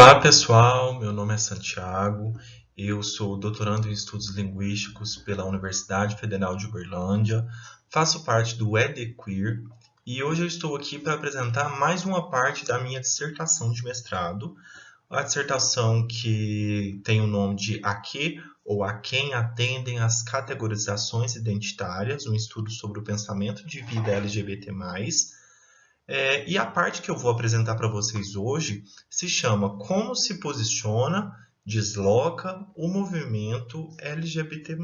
Olá, pessoal. Meu nome é Santiago. Eu sou doutorando em Estudos Linguísticos pela Universidade Federal de Uberlândia. Faço parte do EDQueer e hoje eu estou aqui para apresentar mais uma parte da minha dissertação de mestrado. A dissertação que tem o nome de A que ou a quem atendem as categorizações identitárias, um estudo sobre o pensamento de vida LGBT+. E a parte que eu vou apresentar para vocês hoje se chama Como se posiciona, desloca o movimento LGBT+.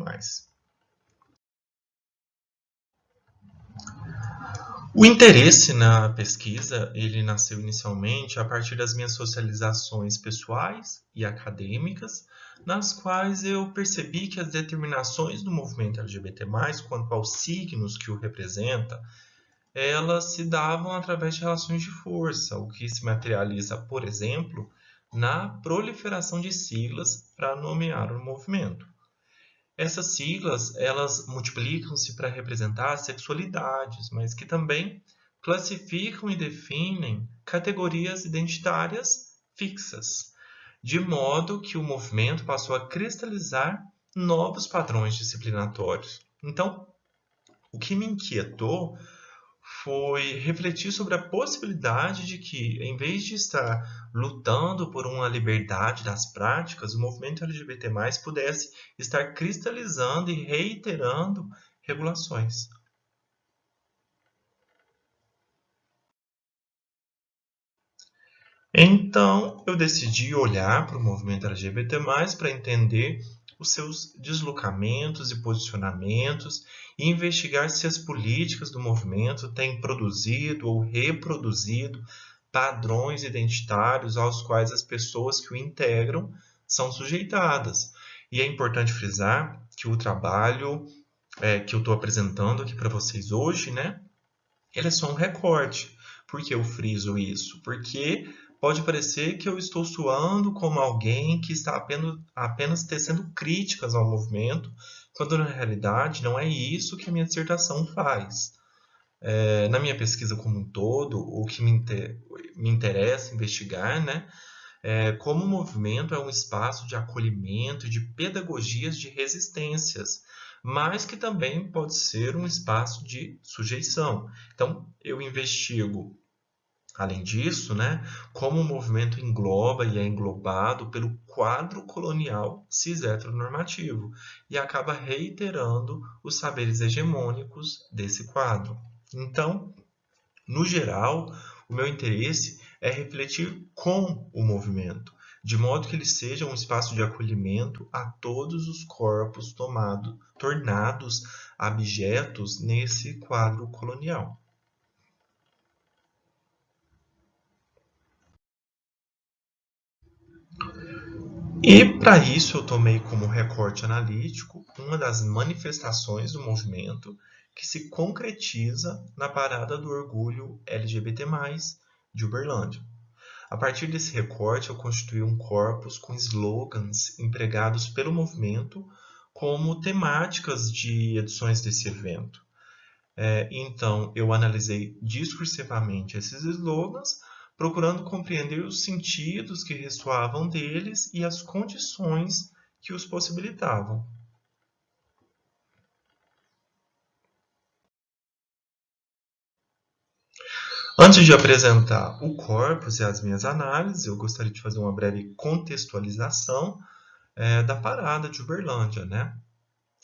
O interesse na pesquisa, ele nasceu inicialmente a partir das minhas socializações pessoais e acadêmicas, nas quais eu percebi que as determinações do movimento LGBT+, quanto aos signos que o representa, elas se davam através de relações de força, o que se materializa, por exemplo, na proliferação de siglas para nomear o movimento. Essas siglas, elas multiplicam-se para representar sexualidades, mas que também classificam e definem categorias identitárias fixas, de modo que o movimento passou a cristalizar novos padrões disciplinatórios. Então, o que me inquietou foi refletir sobre a possibilidade de que, em vez de estar lutando por uma liberdade das práticas, o movimento LGBT+ pudesse estar cristalizando e reiterando regulações. Então, eu decidi olhar para o movimento LGBT+, para entender os seus deslocamentos e posicionamentos e investigar se as políticas do movimento têm produzido ou reproduzido padrões identitários aos quais as pessoas que o integram são sujeitadas. E é importante frisar que o trabalho que eu estou apresentando aqui para vocês hoje, né, ele é só um recorte. Por que eu friso isso? Porque pode parecer que eu estou soando como alguém que está apenas tecendo críticas ao movimento, quando na realidade não é isso que a minha dissertação faz. Na minha pesquisa como um todo, o que me interessa investigar, né, é como o movimento é um espaço de acolhimento e de pedagogias de resistências, mas que também pode ser um espaço de sujeição. Então, eu investigo, além disso, né, como o movimento engloba e é englobado pelo quadro colonial cis-heteronormativo e acaba reiterando os saberes hegemônicos desse quadro. Então, no geral, o meu interesse é refletir com o movimento, de modo que ele seja um espaço de acolhimento a todos os corpos tornados abjetos nesse quadro colonial. E para isso eu tomei como recorte analítico uma das manifestações do movimento que se concretiza na Parada do Orgulho LGBT+, de Uberlândia. A partir desse recorte, eu constituí um corpus com slogans empregados pelo movimento como temáticas de edições desse evento. Então, eu analisei discursivamente esses slogans, procurando compreender os sentidos que ressoavam deles e as condições que os possibilitavam. Antes de apresentar o corpus e as minhas análises, eu gostaria de fazer uma breve contextualização da parada de Uberlândia, né?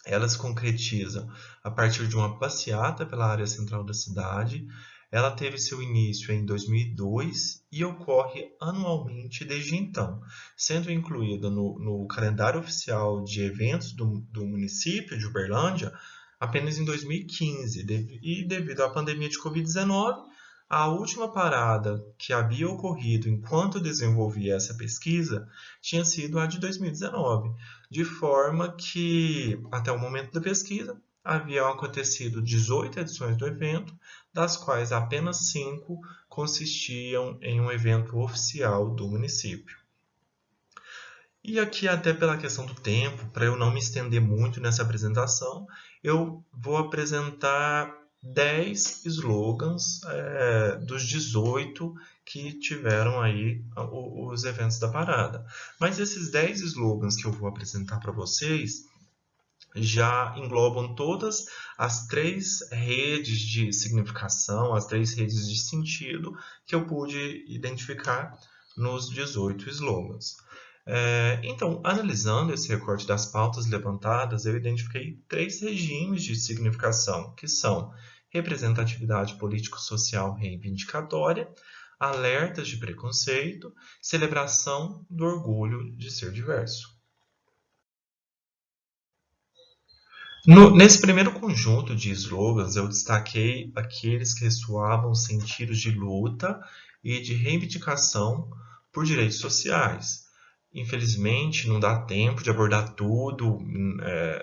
Ela se concretiza a partir de uma passeata pela área central da cidade. Ela teve seu início em 2002 e ocorre anualmente desde então, sendo incluída no calendário oficial de eventos do município de Uberlândia apenas em 2015. E devido à pandemia de Covid-19, a última parada que havia ocorrido enquanto eu desenvolvia essa pesquisa tinha sido a de 2019, de forma que, até o momento da pesquisa, haviam acontecido 18 edições do evento, das quais apenas 5 consistiam em um evento oficial do município. E aqui, até pela questão do tempo, para eu não me estender muito nessa apresentação, eu vou apresentar 10 slogans dos 18 que tiveram aí os eventos da parada. Mas esses 10 slogans que eu vou apresentar para vocês já englobam todas as 3 redes de significação, as 3 redes de sentido que eu pude identificar nos 18 slogans. Então, analisando esse recorte das pautas levantadas, eu identifiquei 3 regimes de significação, que são representatividade político-social reivindicatória, alertas de preconceito, celebração do orgulho de ser diverso. Nesse primeiro conjunto de slogans, eu destaquei aqueles que ressoavam sentidos de luta e de reivindicação por direitos sociais. Infelizmente, não dá tempo de abordar tudo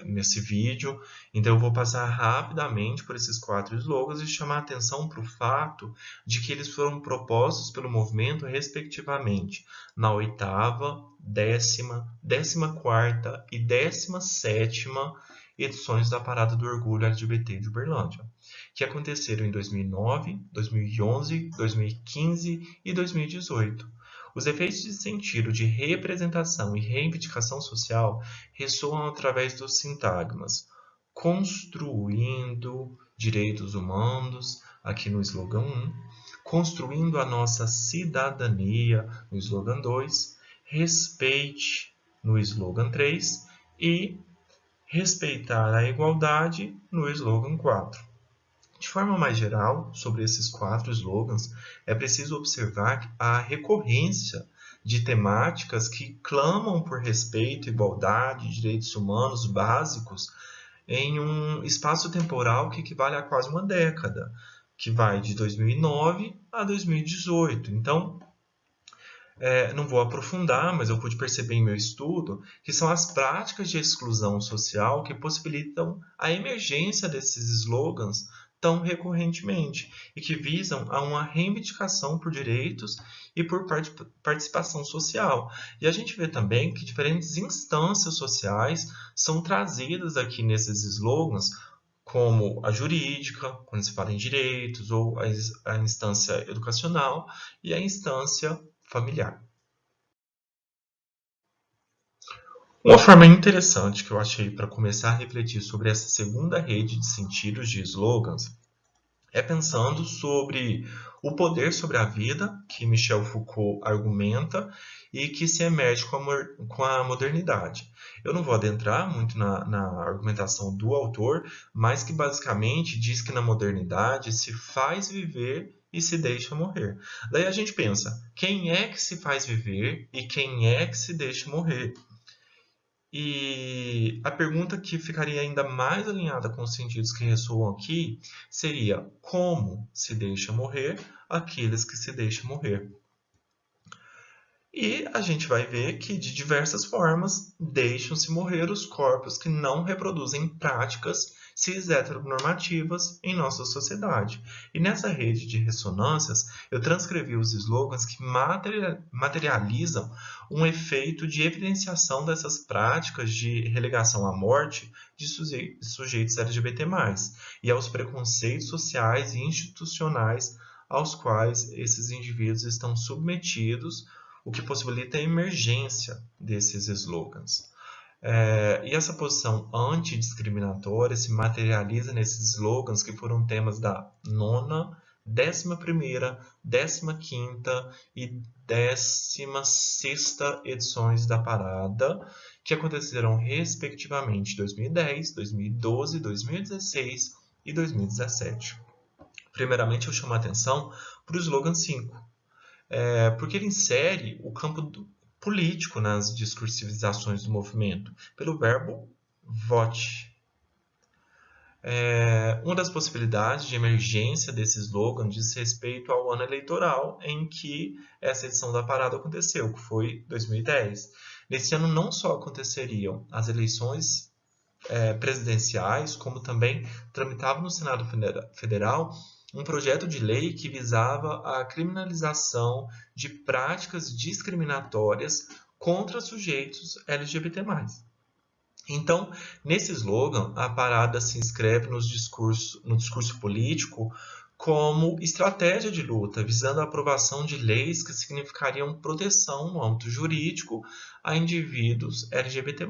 nesse vídeo, então eu vou passar rapidamente por esses 4 slogans e chamar a atenção para o fato de que eles foram propostos pelo movimento respectivamente na 8ª, 10ª, 14ª e 17ª edições da Parada do Orgulho LGBT de Uberlândia, que aconteceram em 2009, 2011, 2015 e 2018. Os efeitos de sentido de representação e reivindicação social ressoam através dos sintagmas construindo direitos humanos, aqui no slogan 1, construindo a nossa cidadania, no slogan 2, respeite, no slogan 3 e respeitar a igualdade, no slogan 4. De forma mais geral, sobre esses 4 slogans, é preciso observar a recorrência de temáticas que clamam por respeito, igualdade e direitos humanos básicos em um espaço temporal que equivale a quase uma década, que vai de 2009 a 2018. Então, não vou aprofundar, mas eu pude perceber em meu estudo que são as práticas de exclusão social que possibilitam a emergência desses slogans tão recorrentemente e que visam a uma reivindicação por direitos e por participação social. E a gente vê também que diferentes instâncias sociais são trazidas aqui nesses slogans, como a jurídica, quando se fala em direitos, ou a instância educacional e a instância familiar. Uma forma interessante que eu achei para começar a refletir sobre essa segunda rede de sentidos de slogans é pensando sobre o poder sobre a vida que Michel Foucault argumenta e que se emerge com a modernidade. Eu não vou adentrar muito na argumentação do autor, mas que basicamente diz que na modernidade se faz viver e se deixa morrer. Daí a gente pensa, quem é que se faz viver e quem é que se deixa morrer? E a pergunta que ficaria ainda mais alinhada com os sentidos que ressoam aqui seria: como se deixa morrer aqueles que se deixam morrer? E a gente vai ver que, de diversas formas, deixam-se morrer os corpos que não reproduzem práticas cis-heteronormativas em nossa sociedade. E nessa rede de ressonâncias, eu transcrevi os slogans que materializam um efeito de evidenciação dessas práticas de relegação à morte de sujeitos LGBT+, e aos preconceitos sociais e institucionais aos quais esses indivíduos estão submetidos, o que possibilita a emergência desses slogans. E essa posição antidiscriminatória se materializa nesses slogans que foram temas da 9ª, 11ª, 15ª e 16ª edições da Parada, que aconteceram respectivamente em 2010, 2012, 2016 e 2017. Primeiramente, eu chamo a atenção para o slogan 5, porque ele insere o campo político nas discursivizações do movimento, pelo verbo vote. Uma das possibilidades de emergência desse slogan diz respeito ao ano eleitoral em que essa edição da Parada aconteceu, que foi 2010. Nesse ano não só aconteceriam as eleições presidenciais, como também tramitava no Senado Federal um projeto de lei que visava a criminalização de práticas discriminatórias contra sujeitos LGBT+. Então, nesse slogan, a parada se inscreve no discurso político como estratégia de luta, visando a aprovação de leis que significariam proteção no âmbito jurídico a indivíduos LGBT+.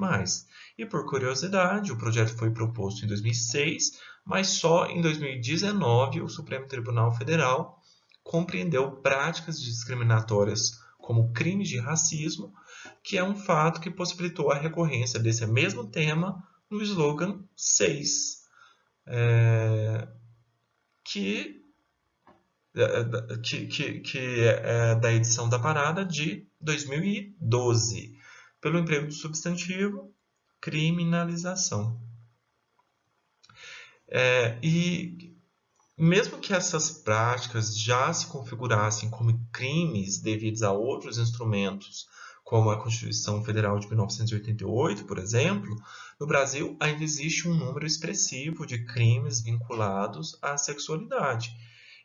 E por curiosidade, o projeto foi proposto em 2006, mas só em 2019 o Supremo Tribunal Federal compreendeu práticas discriminatórias como crimes de racismo, que é um fato que possibilitou a recorrência desse mesmo tema no slogan 6, que, é da edição da parada de 2012, pelo emprego do substantivo criminalização. E mesmo que essas práticas já se configurassem como crimes devidos a outros instrumentos, como a Constituição Federal de 1988, por exemplo, no Brasil ainda existe um número expressivo de crimes vinculados à sexualidade.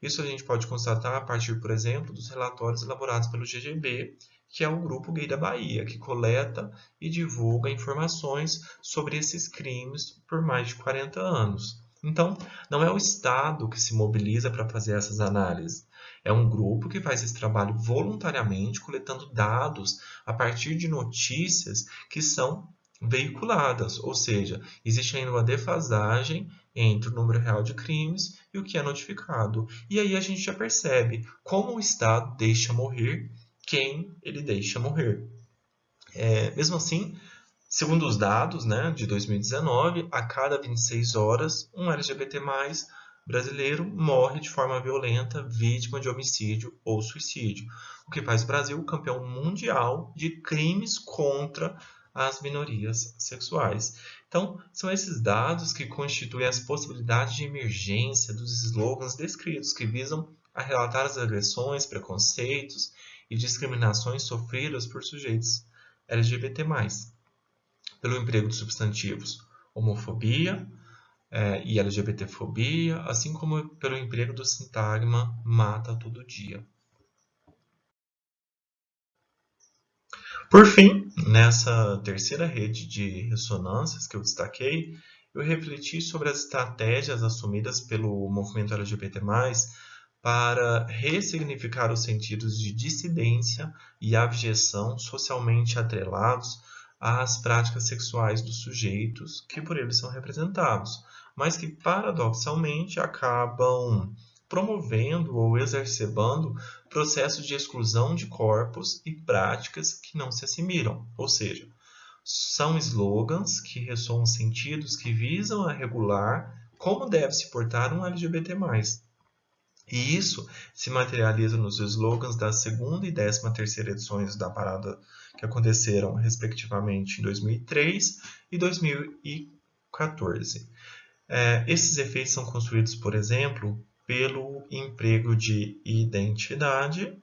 Isso a gente pode constatar a partir, por exemplo, dos relatórios elaborados pelo GGB, que é o Grupo Gay da Bahia, que coleta e divulga informações sobre esses crimes por mais de 40 anos. Então, não é o Estado que se mobiliza para fazer essas análises. É um grupo que faz esse trabalho voluntariamente, coletando dados a partir de notícias que são veiculadas, ou seja, existe ainda uma defasagem entre o número real de crimes e o que é notificado. E aí a gente já percebe como o Estado deixa morrer quem ele deixa morrer. Mesmo assim, segundo os dados, né, de 2019, a cada 26 horas, um LGBT+ brasileiro morre de forma violenta, vítima de homicídio ou suicídio, o que faz o Brasil campeão mundial de crimes contra as minorias sexuais. Então, são esses dados que constituem as possibilidades de emergência dos slogans descritos, que visam a relatar as agressões, preconceitos e discriminações sofridas por sujeitos LGBT+, pelo emprego de substantivos homofobia e LGBTfobia, assim como pelo emprego do sintagma mata todo dia. Por fim, nessa terceira rede de ressonâncias que eu destaquei, eu refleti sobre as estratégias assumidas pelo movimento LGBT+, para ressignificar os sentidos de dissidência e abjeção socialmente atrelados às práticas sexuais dos sujeitos que por eles são representados, mas que paradoxalmente acabam promovendo ou exacerbando processos de exclusão de corpos e práticas que não se assimilam, ou seja, são slogans que ressoam sentidos que visam a regular como deve se portar um LGBT+. E isso se materializa nos slogans da segunda e 13ª edições da parada, que aconteceram respectivamente em 2003 e 2014. Esses efeitos são construídos, por exemplo, pelo emprego de identidade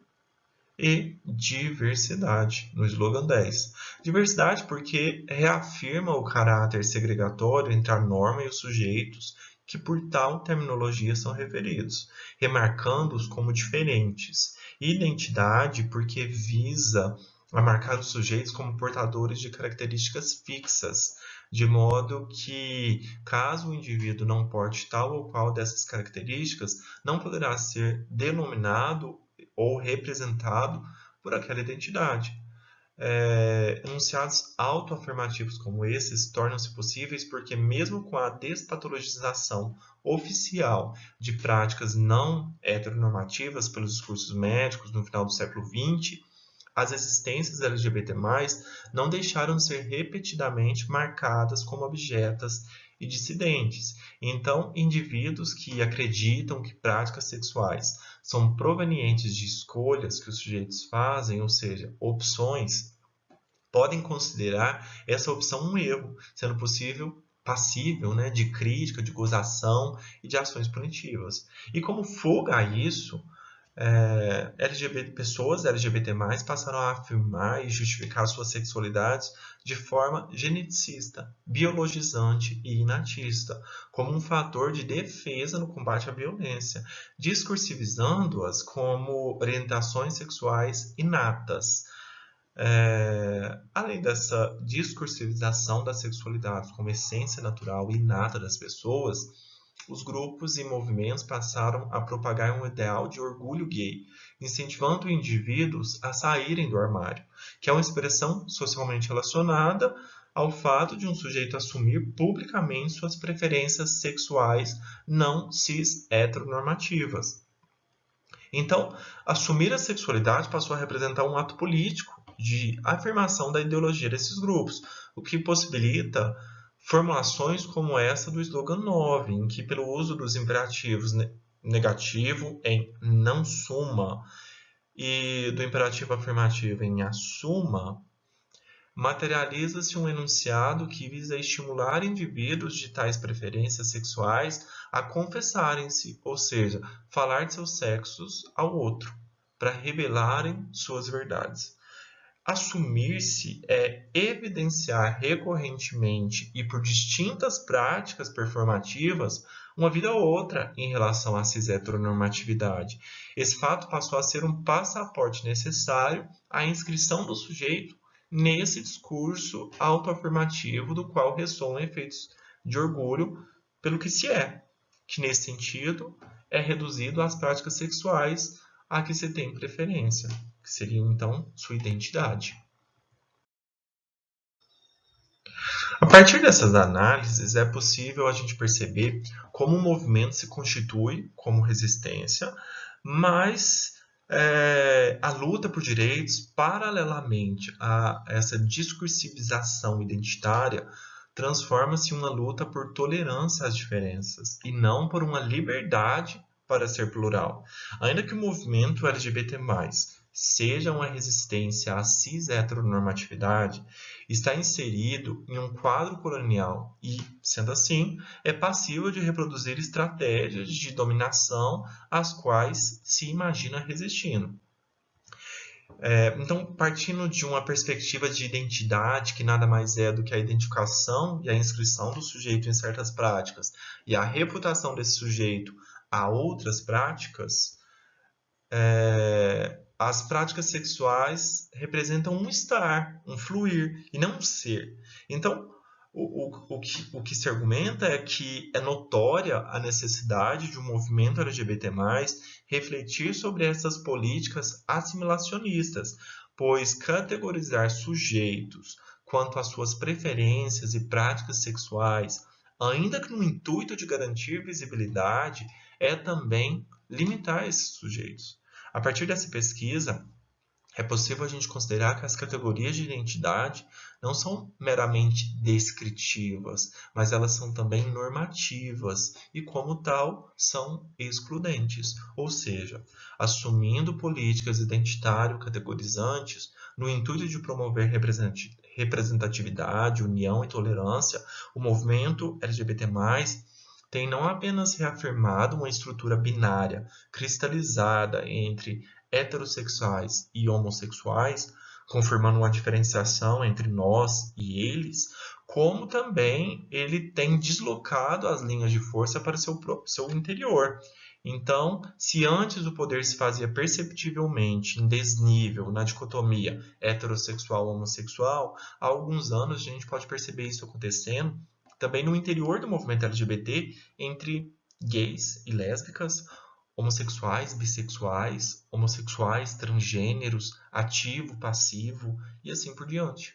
e diversidade, no slogan 10. Diversidade porque reafirma o caráter segregatório entre a norma e os sujeitos que por tal terminologia são referidos, remarcando-os como diferentes. Identidade porque visa a marcar os sujeitos como portadores de características fixas, de modo que, caso o indivíduo não porte tal ou qual dessas características, não poderá ser denominado ou representado por aquela identidade. Enunciados autoafirmativos como esses tornam-se possíveis porque, mesmo com a despatologização oficial de práticas não heteronormativas pelos discursos médicos no final do século XX, as existências LGBT+, não deixaram de ser repetidamente marcadas como objetas e dissidentes. Então, indivíduos que acreditam que práticas sexuais são provenientes de escolhas que os sujeitos fazem, ou seja, opções, podem considerar essa opção um erro, sendo passível, né, de crítica, de gozação e de ações punitivas. E como fuga a isso, pessoas LGBT+, passaram a afirmar e justificar suas sexualidades de forma geneticista, biologizante e inatista, como um fator de defesa no combate à violência, discursivizando-as como orientações sexuais inatas. Além dessa discursivização da sexualidade como essência natural e inata das pessoas, os grupos e movimentos passaram a propagar um ideal de orgulho gay, incentivando indivíduos a saírem do armário, que é uma expressão socialmente relacionada ao fato de um sujeito assumir publicamente suas preferências sexuais não cis heteronormativas. Então, assumir a sexualidade passou a representar um ato político de afirmação da ideologia desses grupos, o que possibilita formulações como essa do slogan 9, em que, pelo uso dos imperativos negativo em não suma e do imperativo afirmativo em assuma, materializa-se um enunciado que visa estimular indivíduos de tais preferências sexuais a confessarem-se, ou seja, falar de seus sexos ao outro, para revelarem suas verdades. Assumir-se é evidenciar recorrentemente e por distintas práticas performativas uma vida ou outra em relação à cis-heteronormatividade. Esse fato passou a ser um passaporte necessário à inscrição do sujeito nesse discurso autoafirmativo do qual ressoam efeitos de orgulho pelo que se é, que nesse sentido é reduzido às práticas sexuais a que se tem preferência, que seria então sua identidade. A partir dessas análises, é possível a gente perceber como o movimento se constitui como resistência, mas a luta por direitos, paralelamente a essa discursivização identitária, transforma-se em uma luta por tolerância às diferenças e não por uma liberdade para ser plural. Ainda que o movimento LGBT+, seja uma resistência à cis-heteronormatividade, está inserido em um quadro colonial e, sendo assim, é passível de reproduzir estratégias de dominação às quais se imagina resistindo. Então, partindo de uma perspectiva de identidade, que nada mais é do que a identificação e a inscrição do sujeito em certas práticas e a reputação desse sujeito a outras práticas, as práticas sexuais representam um estar, um fluir, e não um ser. Então, o que se argumenta é que é notória a necessidade de um movimento LGBT+, refletir sobre essas políticas assimilacionistas, pois categorizar sujeitos quanto às suas preferências e práticas sexuais, ainda que no intuito de garantir visibilidade, é também limitar esses sujeitos. A partir dessa pesquisa, é possível a gente considerar que as categorias de identidade não são meramente descritivas, mas elas são também normativas e, como tal, são excludentes. Ou seja, assumindo políticas identitário-categorizantes no intuito de promover representatividade, união e tolerância, o movimento LGBT+, tem não apenas reafirmado uma estrutura binária cristalizada entre heterossexuais e homossexuais, confirmando uma diferenciação entre nós e eles, como também ele tem deslocado as linhas de força para seu interior. Então, se antes o poder se fazia perceptivelmente em desnível na dicotomia heterossexual-homossexual, há alguns anos a gente pode perceber isso acontecendo também no interior do movimento LGBT, entre gays e lésbicas, homossexuais, bissexuais, homossexuais, transgêneros, ativo, passivo e assim por diante.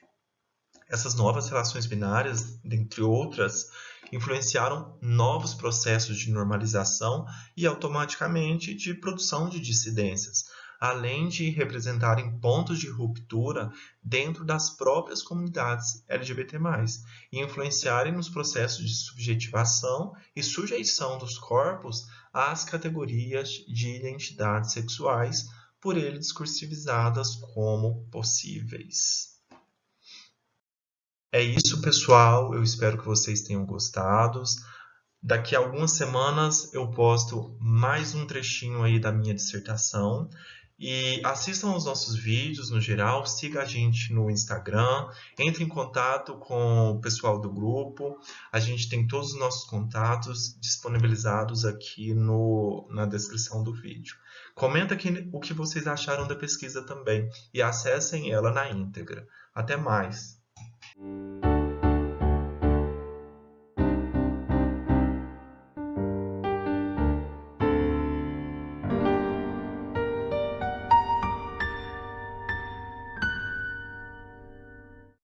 Essas novas relações binárias, dentre outras, influenciaram novos processos de normalização e automaticamente de produção de dissidências, além de representarem pontos de ruptura dentro das próprias comunidades LGBT+, e influenciarem nos processos de subjetivação e sujeição dos corpos às categorias de identidades sexuais, por ele discursivizadas como possíveis. É isso, pessoal. Eu espero que vocês tenham gostado. Daqui a algumas semanas eu posto mais um trechinho aí da minha dissertação. E assistam aos nossos vídeos no geral, siga a gente no Instagram, entre em contato com o pessoal do grupo. A gente tem todos os nossos contatos disponibilizados aqui na descrição do vídeo. Comenta aqui o que vocês acharam da pesquisa também e acessem ela na íntegra. Até mais!